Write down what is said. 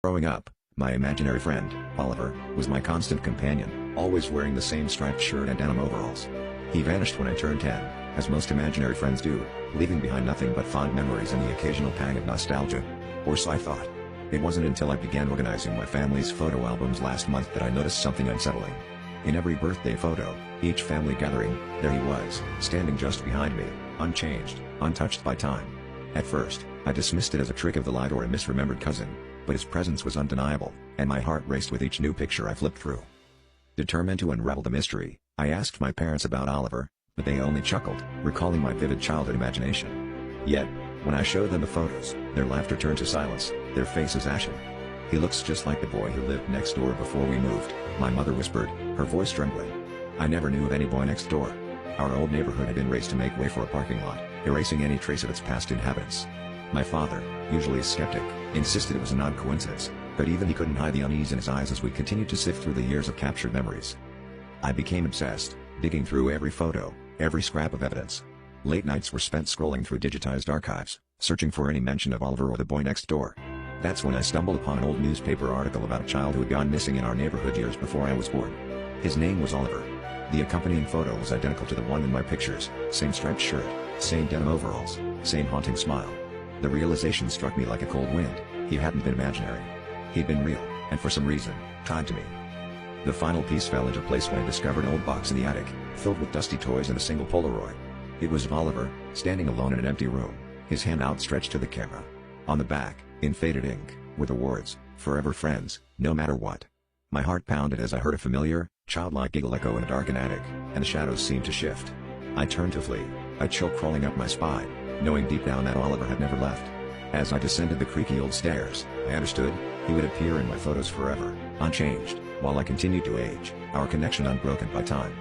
Growing up, my imaginary friend, Oliver, was my constant companion, always wearing the same striped shirt and denim overalls. He vanished when I turned 10, as most imaginary friends do, leaving behind nothing but fond memories and the occasional pang of nostalgia. Or so I thought. It wasn't until I began organizing my family's photo albums last month that I noticed something unsettling. In every birthday photo, each family gathering, there he was, standing just behind me, unchanged, untouched by time. At first, I dismissed it as a trick of the light or a misremembered cousin, but his presence was undeniable, and my heart raced with each new picture I flipped through. Determined to unravel the mystery, I asked my parents about Oliver, but they only chuckled, recalling my vivid childhood imagination. Yet, when I showed them the photos, their laughter turned to silence, their faces ashen. "He looks just like the boy who lived next door before we moved," my mother whispered, her voice trembling. I never knew of any boy next door. Our old neighborhood had been razed to make way for a parking lot, erasing any trace of its past inhabitants. My father, usually a skeptic, insisted it was an odd coincidence, but even he couldn't hide the unease in his eyes as we continued to sift through the years of captured memories. I became obsessed, digging through every photo, every scrap of evidence. Late nights were spent scrolling through digitized archives, searching for any mention of Oliver or the boy next door. That's when I stumbled upon an old newspaper article about a child who had gone missing in our neighborhood years before I was born. His name was Oliver. The accompanying photo was identical to the one in my pictures, same striped shirt, same denim overalls, same haunting smile. The realization struck me like a cold wind. He hadn't been imaginary. He'd been real, and for some reason, tied to me. The final piece fell into place when I discovered an old box in the attic, filled with dusty toys and a single Polaroid. It was of Oliver, standing alone in an empty room, his hand outstretched to the camera. On the back, in faded ink, were the words, "Forever friends, no matter what." My heart pounded as I heard a familiar, childlike giggle echo in a darkened attic, and the shadows seemed to shift. I turned to flee, a chill crawling up my spine, knowing deep down that Oliver had never left. As I descended the creaky old stairs, I understood, he would appear in my photos forever, unchanged, while I continued to age, our connection unbroken by time.